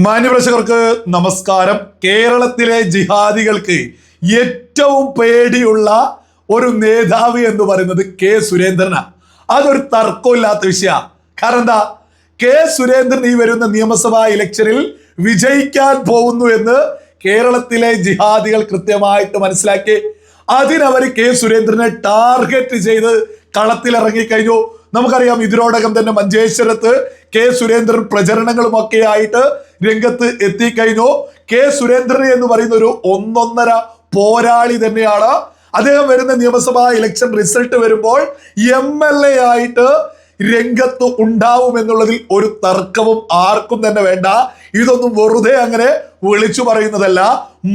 മാന്യപ്രേക്ഷകർക്ക് നമസ്കാരം. കേരളത്തിലെ ജിഹാദികൾക്ക് ഏറ്റവും പേടിയുള്ള ഒരു നേതാവ് എന്ന് പറയുന്നത് കെ സുരേന്ദ്രനാണ്. അതൊരു തർക്കമില്ലാത്ത വിഷയമാണ്. കാരണം എന്താ, കെ സുരേന്ദ്രൻ ഈ വരുന്ന നിയമസഭാ ഇലക്ഷനിൽ വിജയിക്കാൻ പോകുന്നു എന്ന് കേരളത്തിലെ ജിഹാദികൾ കൃത്യമായിട്ട് മനസ്സിലാക്കി. അതിനവർ കെ സുരേന്ദ്രനെ ടാർഗറ്റ് ചെയ്ത് കളത്തിലിറങ്ങിക്കഴിഞ്ഞു. നമുക്കറിയാം, ഇതിനോടകം തന്നെ മഞ്ചേശ്വരത്ത് കെ സുരേന്ദ്രൻ പ്രചരണങ്ങളും ഒക്കെ ആയിട്ട് രംഗത്ത് എത്തിക്കഴിഞ്ഞു. കെ സുരേന്ദ്രൻ എന്ന് പറയുന്ന ഒരു ഒന്നൊന്നര പോരാളി തന്നെയാണ്. അദ്ദേഹം വരുന്ന നിയമസഭാ ഇലക്ഷൻ റിസൾട്ട് വരുമ്പോൾ MLA ആയിട്ട് രംഗത്ത് ഉണ്ടാവും എന്നുള്ളതിൽ ഒരു തർക്കവും ആർക്കും തന്നെ വേണ്ട. ഇതൊന്നും വെറുതെ അങ്ങനെ വിളിച്ചു പറയുന്നതല്ല.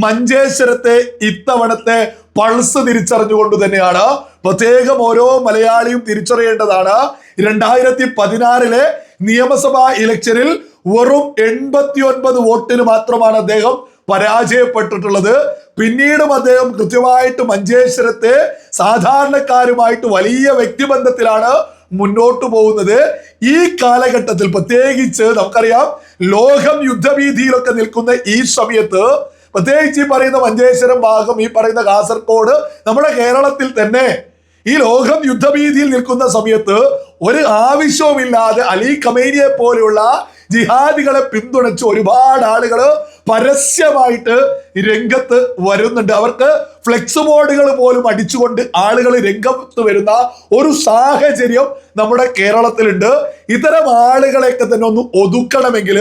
മഞ്ചേശ്വരത്തെ ഇത്തവണത്തെ പൾസ് തിരിച്ചറിഞ്ഞുകൊണ്ട് തന്നെയാണ്. പ്രത്യേകം ഓരോ മലയാളിയും തിരിച്ചറിയേണ്ടതാണ്. 2016 നിയമസഭാ ഇലക്ഷനിൽ വെറും 89 വോട്ടിന് മാത്രമാണ് അദ്ദേഹം പരാജയപ്പെട്ടിട്ടുള്ളത്. പിന്നീടും അദ്ദേഹം കൃത്യമായിട്ട് മഞ്ചേശ്വരത്തെ സാധാരണക്കാരുമായിട്ട് വലിയ വ്യക്തിബന്ധത്തിലാണ് മുന്നോട്ട് പോകുന്നത്. ഈ കാലഘട്ടത്തിൽ പ്രത്യേകിച്ച് നമുക്കറിയാം, ലോകം യുദ്ധഭീതിയിലൊക്കെ നിൽക്കുന്ന ഈ സമയത്ത്, പ്രത്യേകിച്ച് ഈ പറയുന്ന മഞ്ചേശ്വരം ഭാഗം, ഈ പറയുന്ന കാസർഗോഡ്, നമ്മുടെ കേരളത്തിൽ തന്നെ ഈ ലോകം യുദ്ധഭീതിയിൽ നിൽക്കുന്ന സമയത്ത് ഒരു ആവശ്യവുമില്ലാതെ അലി ഖമേനിയെ പോലെയുള്ള ജിഹാദികളെ പിന്തുണച്ച് ഒരുപാട് ആളുകൾ പരസ്യമായിട്ട് രംഗത്ത് വരുന്നുണ്ട്. അവർക്ക് ഫ്ലെക്സ് ബോർഡുകൾ പോലും അടിച്ചുകൊണ്ട് ആളുകൾ രംഗത്ത് വരുന്ന ഒരു സാഹചര്യം നമ്മുടെ കേരളത്തിലുണ്ട്. ഇത്തരം ആളുകളെയൊക്കെ തന്നെ ഒന്ന് ഒതുക്കണമെങ്കിൽ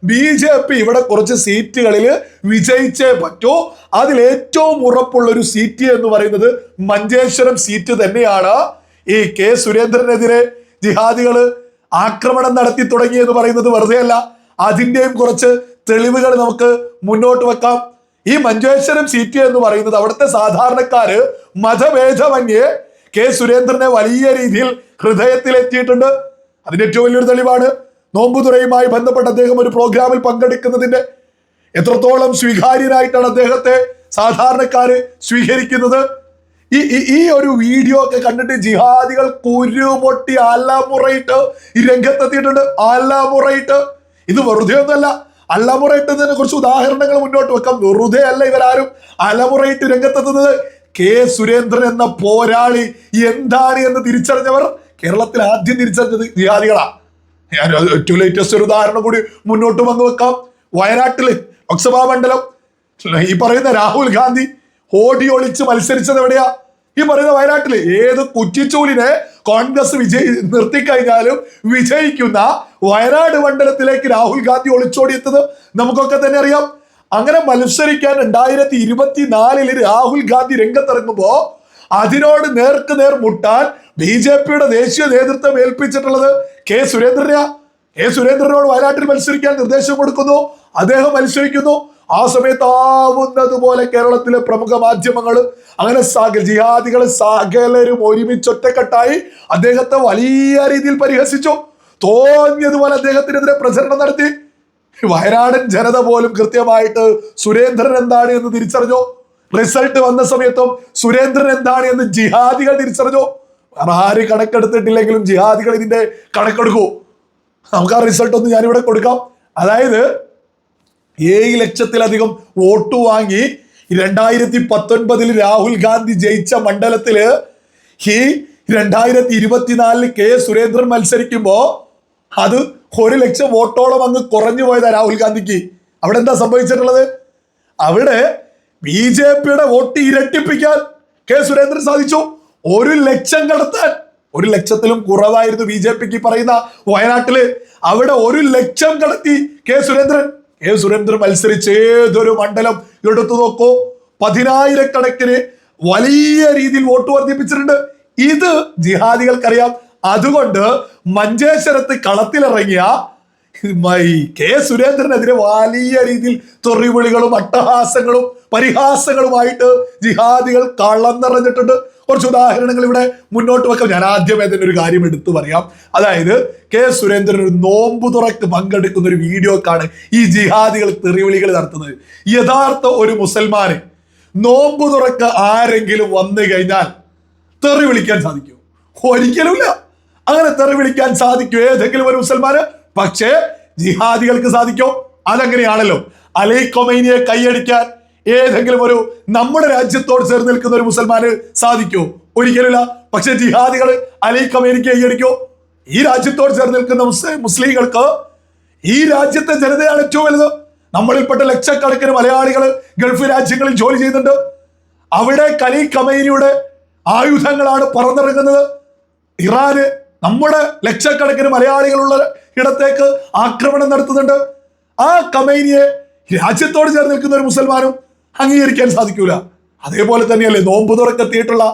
BJP ഇവിടെ കുറച്ച് സീറ്റുകളിൽ വിജയിച്ചേ പറ്റൂ. അതിൽ ഏറ്റവും ഉറപ്പുള്ള ഒരു സീറ്റ് എന്ന് പറയുന്നത് മഞ്ചേശ്വരം സീറ്റ് തന്നെയാണ്. ഈ കെ സുരേന്ദ്രനെതിരെ ജിഹാദികള് ആക്രമണം നടത്തി തുടങ്ങിയെന്ന് പറയുന്നത് വെറുതെ അല്ല. അതിന്റെയും കുറച്ച് തെളിവുകൾ നമുക്ക് മുന്നോട്ട് വെക്കാം. ഈ മഞ്ചേശ്വരം സീറ്റ് എന്ന് പറയുന്നത് അവിടുത്തെ സാധാരണക്കാര് മതഭേദമന്യേ കെ സുരേന്ദ്രനെ വലിയ രീതിയിൽ ഹൃദയത്തിലെത്തിയിട്ടുണ്ട്. അതിന്റെ ഏറ്റവും വലിയൊരു തെളിവാണ് നോമ്പുതുറയുമായി ബന്ധപ്പെട്ട് അദ്ദേഹം ഒരു പ്രോഗ്രാമിൽ പങ്കെടുക്കുന്നതിന്റെ എത്രത്തോളം സ്വീകാര്യനായിട്ടാണ് അദ്ദേഹത്തെ സാധാരണക്കാര് സ്വീകരിക്കുന്നത്. ഈ ഒരു വീഡിയോ ഒക്കെ കണ്ടിട്ട് ജിഹാദികൾ കുരുപൊട്ടി അലമുറയിട്ട് ഈ രംഗത്തെത്തിയിട്ടുണ്ട്. അലമുറയിട്ട് ഇത് വെറുതെ ഒന്നല്ല. അലമുറയിട്ടതിനെ കുറിച്ച് ഉദാഹരണങ്ങൾ മുന്നോട്ട് വെക്കാം. വെറുതെ അല്ല ഇവരാരും അലമുറയിട്ട് രംഗത്തെത്തുന്നത്. കെ സുരേന്ദ്രൻ എന്ന പോരാളി എന്താണ് എന്ന് തിരിച്ചറിഞ്ഞവർ കേരളത്തിൽ ആദ്യം തിരിച്ചറിഞ്ഞത് ജിഹാദികളാണ്. ഞാൻ ഏറ്റവും ലേറ്റസ്റ്റ് ഒരു ഉദാഹരണം കൂടി മുന്നോട്ട് വന്നു വെക്കാം. വയനാട്ടില് ലോക്സഭാ മണ്ഡലം ഈ പറയുന്ന രാഹുൽ ഗാന്ധി ഓടി ഒളിച്ച് മത്സരിച്ചത് എവിടെയാ? ഈ പറയുന്ന വയനാട്ടില്. ഏത് കുറ്റിച്ചൂലിനെ കോൺഗ്രസ് നിർത്തിക്കഴിഞ്ഞാലും വിജയിക്കുന്ന വയനാട് മണ്ഡലത്തിലേക്ക് രാഹുൽ ഗാന്ധി ഒളിച്ചോടിയെത്തത് നമുക്കൊക്കെ തന്നെ അറിയാം. അങ്ങനെ മത്സരിക്കാൻ 2024 രാഹുൽ ഗാന്ധി രംഗത്തിറങ്ങുമ്പോ അതിനോട് നേർക്ക് നേർ മുട്ടാൻ BJPയുടെ ദേശീയ നേതൃത്വം ഏൽപ്പിച്ചിട്ടുള്ളത് കെ സുരേന്ദ്രനെയാ. കെ സുരേന്ദ്രനോട് വയനാട്ടിൽ മത്സരിക്കാൻ നിർദ്ദേശം കൊടുക്കുന്നു. അദ്ദേഹം മത്സരിക്കുന്നു. ആ സമയത്ത് ആവുന്നതുപോലെ കേരളത്തിലെ പ്രമുഖ മാധ്യമങ്ങൾ അങ്ങനെ ജിഹാദികൾ സകലരും ഒരുമിച്ചൊറ്റക്കെട്ടായി അദ്ദേഹത്തെ വലിയ രീതിയിൽ പരിഹസിച്ചു. തോന്നിയതുപോലെ അദ്ദേഹത്തിനെതിരെ പ്രചരണം നടത്തി. വയനാടൻ ജനത പോലും കൃത്യമായിട്ട് സുരേന്ദ്രൻ എന്താണ് എന്ന് തിരിച്ചറിഞ്ഞു. റിസൾട്ട് വന്ന സമയത്തും സുരേന്ദ്രൻ എന്താണ് എന്ന് ജിഹാദികൾ തിരിച്ചറിഞ്ഞു. ആര് കണക്കെടുത്തിട്ടില്ലെങ്കിലും ജിഹാദികൾ ഇതിന്റെ കണക്കെടുക്കൂ. നമുക്ക് ആ റിസൾട്ട് ഒന്ന് ഞാനിവിടെ കൊടുക്കാം. അതായത് 7 ലക്ഷത്തിലധികം വോട്ട് വാങ്ങി 2019 രാഹുൽ ഗാന്ധി ജയിച്ച മണ്ഡലത്തില് ഈ 2024 കെ സുരേന്ദ്രൻ മത്സരിക്കുമ്പോ അത് 1 ലക്ഷം വോട്ടോളം അങ്ങ് കുറഞ്ഞു പോയതാ രാഹുൽ ഗാന്ധിക്ക്. അവിടെ എന്താ സംഭവിച്ചിട്ടുള്ളത്? അവിടെ BJPയുടെ വോട്ട് ഇരട്ടിപ്പിക്കാൻ കെ സുരേന്ദ്രൻ സാധിച്ചു. 1 ലക്ഷം കടത്താൻ 1 ലക്ഷത്തിലും കുറവായിരുന്നു BJPക്ക് പറയുന്ന വയനാട്ടില്. അവിടെ 1 ലക്ഷം കടത്തി കെ സുരേന്ദ്രൻ. കെ സുരേന്ദ്രൻ മത്സരിച്ച് ഏതൊരു മണ്ഡലം എടുത്തു നോക്കൂ, 10,000-കണക്കിന് വലിയ രീതിയിൽ വോട്ട് വർദ്ധിപ്പിച്ചിട്ടുണ്ട്. ഇത് ജിഹാദികൾക്കറിയാം. അതുകൊണ്ട് മഞ്ചേശ്വരത്ത് കളത്തിലിറങ്ങിയ കെ സുരേന്ദ്രനെതിരെ വലിയ രീതിയിൽ തെറിവിളികളും അട്ടഹാസങ്ങളും പരിഹാസങ്ങളുമായിട്ട് ജിഹാദികൾ കളം നിറഞ്ഞിട്ടുണ്ട്. കുറച്ച് ഉദാഹരണങ്ങൾ ഇവിടെ മുന്നോട്ട് വെക്കാം. ഞാൻ ആദ്യമേ തന്നെ ഒരു കാര്യം എടുത്തു പറയാം. അതായത് കെ സുരേന്ദ്രൻ ഒരു നോമ്പുതുറക്ക് പങ്കെടുക്കുന്ന ഒരു വീഡിയോക്കാണ് ഈ ജിഹാദികൾ തെറിവിളികൾ നടത്തുന്നത്. യഥാർത്ഥ ഒരു മുസൽമാന് നോമ്പുതുറക്ക് ആരെങ്കിലും വന്നു കഴിഞ്ഞാൽ തെറി വിളിക്കാൻ സാധിക്കുമോ? ഒരിക്കലുമില്ല. അങ്ങനെ തെറി വിളിക്കാൻ സാധിക്കും ഏതെങ്കിലും ഒരു മുസൽമാന്? പക്ഷേ ജിഹാദികൾക്ക് സാധിക്കോ? അതങ്ങനെയാണല്ലോ. അലി ഖൊമൈനിയെ കൈയടിക്കാൻ ഏതെങ്കിലും ഒരു നമ്മുടെ രാജ്യത്തോട് ചേർന്ന് നിൽക്കുന്ന ഒരു മുസൽമാന് സാധിക്കോ? ഒരിക്കലില്ല. പക്ഷെ ജിഹാദികൾ അലി ഖൊമൈനിക്ക് കൈയടിക്കോ? ഈ രാജ്യത്തോട് ചേർന്ന് നിൽക്കുന്ന മുസ്ലിങ്ങൾക്ക് ഈ രാജ്യത്തെ ജനതയാണ് ഏറ്റവും വലുത്. നമ്മളിൽപ്പെട്ട ലക്ഷക്കണക്കിന് മലയാളികൾ ഗൾഫ് രാജ്യങ്ങളിൽ ജോലി ചെയ്യുന്നുണ്ട്. അവിടെ അലി ഖൊമൈനിയുടെ ആയുധങ്ങളാണ് പറന്നിറങ്ങുന്നത്. ഇറാന് നമ്മുടെ ലക്ഷക്കണക്കിന് മലയാളികളുള്ള ഇടത്തേക്ക് ആക്രമണം നടത്തുന്നുണ്ട്. ആ ഖൊമൈനിയെ രാജ്യത്തോട് ചേർന്ന് നിൽക്കുന്ന ഒരു മുസൽമാനും അംഗീകരിക്കാൻ സാധിക്കൂല. അതേപോലെ തന്നെയല്ലേ നോമ്പ് തുറക്കെത്തിയിട്ടുള്ള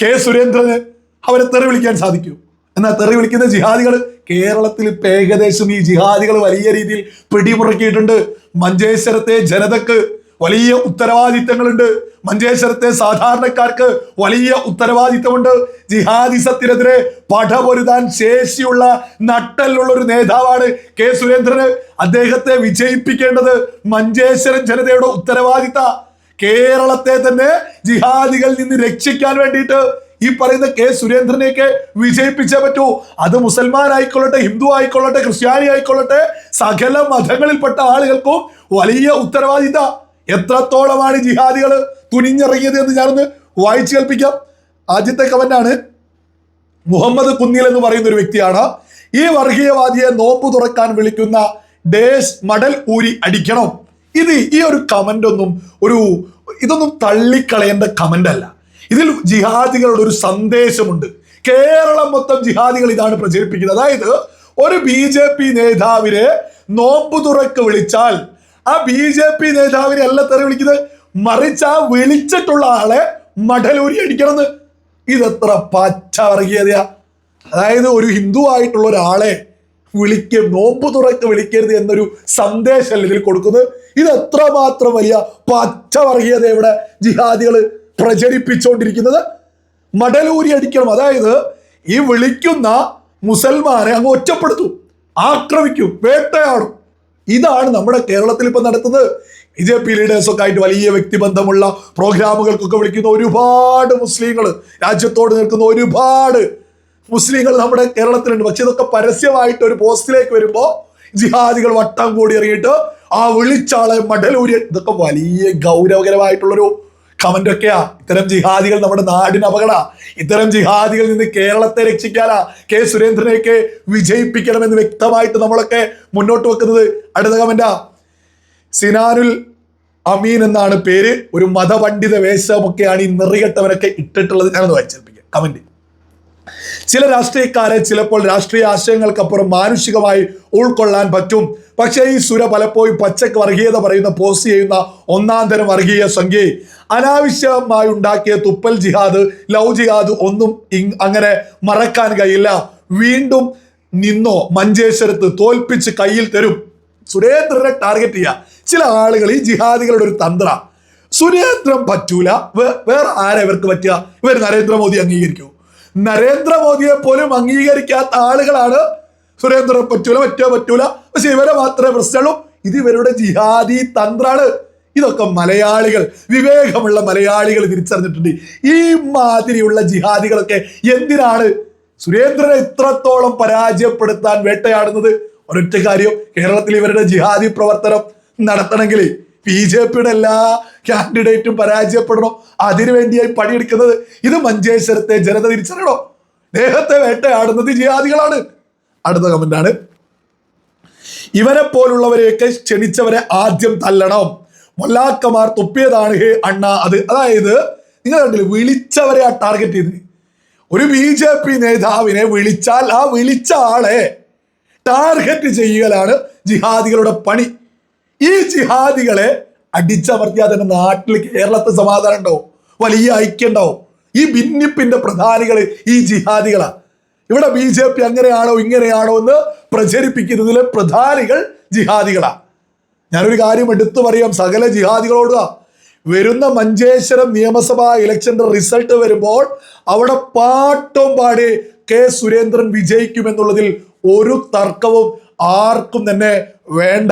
കെ സുരേന്ദ്രന് അവരെ തെറി വിളിക്കാൻ സാധിക്കൂ? എന്നാൽ തെറി വിളിക്കുന്ന ജിഹാദികൾ കേരളത്തിൽ ഇപ്പൊ ഏകദേശം ഈ ജിഹാദികൾ വലിയ രീതിയിൽ പിടിമുറുക്കിയിട്ടുണ്ട്. മഞ്ചേശ്വരത്തെ ജനതക്ക് വലിയ ഉത്തരവാദിത്തങ്ങളുണ്ട്. മഞ്ചേശ്വരത്തെ സാധാരണക്കാർക്ക് വലിയ ഉത്തരവാദിത്തമുണ്ട്. ജിഹാദിസത്തിനെതിരെ പടപൊരുതാൻ ശേഷിയുള്ള നട്ടലുള്ള ഒരു നേതാവാണ് കെ സുരേന്ദ്രന്. അദ്ദേഹത്തെ വിജയിപ്പിക്കേണ്ടത് മഞ്ചേശ്വരം ജനതയുടെ ഉത്തരവാദിത്ത. കേരളത്തെ തന്നെ ജിഹാദികളിൽ നിന്ന് രക്ഷിക്കാൻ വേണ്ടിയിട്ട് ഈ പറയുന്ന കെ സുരേന്ദ്രനെയൊക്കെ വിജയിപ്പിച്ചേ പറ്റൂ. അത് മുസൽമാൻ ആയിക്കൊള്ളട്ടെ, ഹിന്ദു ആയിക്കൊള്ളട്ടെ, ക്രിസ്ത്യാനി ആയിക്കൊള്ളട്ടെ, സകല മതങ്ങളിൽപ്പെട്ട ആളുകൾക്കും വലിയ ഉത്തരവാദിത്ത. എത്രത്തോളമാണ് ജിഹാദികൾ തുനിഞ്ഞിറങ്ങിയത് എന്ന് ഞാനൊന്ന് വായിച്ചു കേൾപ്പിക്കാം. ആദ്യത്തെ കമന്റാണ്. മുഹമ്മദ് കുന്നിൽ എന്ന് പറയുന്ന ഒരു വ്യക്തിയാണ്. ഈ വർഗീയവാദിയെ നോമ്പ് തുറക്കാൻ വിളിക്കുന്ന ഡേസ് മടൽ ഊരി അടിക്കണം. ഈ ഒരു കമന്റ് ഇതൊന്നും തള്ളിക്കളയേണ്ട കമന്റ് അല്ല. ഇതിൽ ജിഹാദികളുടെ ഒരു സന്ദേശമുണ്ട്. കേരളം മൊത്തം ജിഹാദികൾ ഇതാണ് പ്രചരിപ്പിക്കുന്നത്. അതായത് ഒരു BJP നേതാവിനെ നോമ്പ് തുറക്ക് വിളിച്ചാൽ ആ BJP നേതാവിനെ അല്ല തെറി വിളിക്കുന്നത്, മറിച്ച് ആ വിളിച്ചിട്ടുള്ള ആളെ മടലൂരി അടിക്കണമെന്ന്. ഇതെത്ര പച്ച വർഗീയതയാ! അതായത് ഒരു ഹിന്ദു ആയിട്ടുള്ള ഒരാളെ നോമ്പ് തുറക്ക് വിളിക്കരുത് എന്നൊരു സന്ദേശമല്ല ഇതിൽ കൊടുക്കുന്നത്. ഇത് എത്രമാത്രം വലിയ പച്ച വർഗീയത ഇവിടെ ജിഹാദികൾ പ്രചരിപ്പിച്ചുകൊണ്ടിരിക്കുന്നത്. മടലൂരി അടിക്കണം. അതായത് ഈ വിളിക്കുന്ന മുസൽമാനെ അങ്ങ് ഒറ്റപ്പെടുത്തും, ആക്രമിക്കും, വേട്ടയാടും. ഇതാണ് നമ്മുടെ കേരളത്തിൽ ഇപ്പൊ നടത്തുന്നത്. BJP ലീഡേഴ്സൊക്കെ ആയിട്ട് വലിയ വ്യക്തിബന്ധമുള്ള പ്രോഗ്രാമുകൾക്കൊക്കെ വിളിക്കുന്ന ഒരുപാട് മുസ്ലിങ്ങൾ, രാജ്യത്തോട് നിൽക്കുന്ന ഒരുപാട് മുസ്ലിങ്ങൾ നമ്മുടെ കേരളത്തിലുണ്ട്. പക്ഷെ ഇതൊക്കെ പരസ്യമായിട്ട് ഒരു പോസ്റ്റിലേക്ക് വരുമ്പോൾ ജിഹാദികൾ വട്ടം കൂടി ഇറങ്ങിയിട്ട് ആ വിളിച്ചാളെ മടലൂരി. ഇതൊക്കെ വലിയ ഗൗരവകരമായിട്ടുള്ളൊരു കമന്റ് ഒക്കെയാ. ഇത്തരം ജിഹാദികൾ നമ്മുടെ നാടിന് അപകട. ഇത്തരം ജിഹാദികളിൽ നിന്ന് കേരളത്തെ രക്ഷിക്കാനാ കെ സുരേന്ദ്രനെയൊക്കെ വിജയിപ്പിക്കണമെന്ന് വ്യക്തമായിട്ട് നമ്മളൊക്കെ മുന്നോട്ട് വെക്കുന്നത്. അടുത്ത കമന്റാ. സിനാനുൽ അമീൻ എന്നാണ് പേര്. ഒരു മതപണ്ഡിത വേഷമൊക്കെയാണ് ഈ നെറികെട്ടവരൊക്കെ ഇട്ടിട്ടുള്ളത്. ഞാനൊന്ന് വായിച്ചേൽപ്പിക്കാം കമന്റ്. ചില രാഷ്ട്രീയക്കാരെ ചിലപ്പോൾ രാഷ്ട്രീയ ആശയങ്ങൾക്കപ്പുറം മാനുഷികമായി ഉൾക്കൊള്ളാൻ പറ്റും. പക്ഷേ ഈ സുര പലപ്പോഴും പച്ചക്ക് വർഗീയത പറയുന്ന പോസ്റ്റ് ചെയ്യുന്ന ഒന്നാം തരം വർഗീയ സംഖ്യ അനാവശ്യമായി ഉണ്ടാക്കിയ തുപ്പൽ ജിഹാദ്, ലവ് ജിഹാദ് ഒന്നും അങ്ങനെ മറക്കാൻ കഴിയില്ല. വീണ്ടും നിന്നോ മഞ്ചേശ്വരത്ത് തോൽപ്പിച്ച് കയ്യിൽ തരും. സുരേന്ദ്രനെ ടാർഗറ്റ് ചെയ്യുക ചില ആളുകൾ. ഈ ജിഹാദികളുടെ ഒരു തന്ത്ര. സുരേന്ദ്രൻ പറ്റൂല, വേറെ ആരെ ഇവർക്ക് പറ്റുക? ഇവർ നരേന്ദ്രമോദി അംഗീകരിക്കൂ? നരേന്ദ്രമോദിയെ പോലും അംഗീകരിക്കാത്ത ആളുകളാണ് സുരേന്ദ്രൻ പറ്റൂല, പറ്റൂല. പക്ഷെ ഇവരെ മാത്രമേ പ്രശ്നമുള്ളൂ. ഇത് ഇവരുടെ ജിഹാദി തന്ത്രാണ്. ഇതൊക്കെ മലയാളികൾ, വിവേകമുള്ള മലയാളികൾ തിരിച്ചറിഞ്ഞിട്ടുണ്ട്. ഈ മാതിരിയുള്ള ജിഹാദികളൊക്കെ എന്തിനാണ് സുരേന്ദ്രനെ ഇത്രത്തോളം പരാജയപ്പെടുത്താൻ വേട്ടയാടുന്നത്? ഒരൊറ്റ കാര്യം, കേരളത്തിൽ ഇവരുടെ ജിഹാദി പ്രവർത്തനം നടത്തണമെങ്കിൽ BJPയുടെ എല്ലാ കാൻഡിഡേറ്റും പരാജയപ്പെടണം. അതിനുവേണ്ടിയായി പണിയെടുക്കുന്നത്. ഇത് മഞ്ചേശ്വരത്തെ ജനത തിരിച്ചറിയണോ? ദേഹത്തെ വേട്ടയാടുന്നത് ജിഹാദികളാണ്. അടുത്ത കമന്റാണ്. ഇവരെ പോലുള്ളവരെയൊക്കെ ക്ഷണിച്ചവരെ ആദ്യം തല്ലണം. മൊല്ലാക്കമാർ തുപ്പിയതാണ് ഹേ അണ്ണ അത്. അതായത് നിങ്ങൾ കണ്ടില്ലേ, വിളിച്ചവരെ ആ ടാർഗറ്റ് ചെയ്ത്. ഒരു BJP നേതാവിനെ വിളിച്ചാൽ ആ വിളിച്ച ആളെ ടാർഗറ്റ് ചെയ്യലാണ് ജിഹാദികളുടെ പണി. ഈ ജിഹാദികളെ അടിച്ചമർത്തിയാൽ തന്നെ നാട്ടിൽ കേരളത്തിൽ സമാധാനം ഉണ്ടാവും, വലിയ ഐക്യം ഉണ്ടാവും. ഈ ഭിന്നിപ്പിന്റെ പ്രധാനികൾ ഈ ജിഹാദികളാ. ഇവിടെ BJP അങ്ങനെയാണോ ഇങ്ങനെയാണോ എന്ന് പ്രചരിപ്പിക്കുന്നതിലെ പ്രധാനികൾ ജിഹാദികളാ. ഞാനൊരു കാര്യം എടുത്തു പറയാം സകല ജിഹാദികളോട്. വരുന്ന മഞ്ചേശ്വരം നിയമസഭാ ഇലക്ഷന്റെ റിസൾട്ട് വരുമ്പോൾ അവിടെ പാട്ടും പാടി കെ സുരേന്ദ്രൻ വിജയിക്കുമെന്നുള്ളതിൽ ഒരു തർക്കവും ആർക്കും തന്നെ വേണ്ട.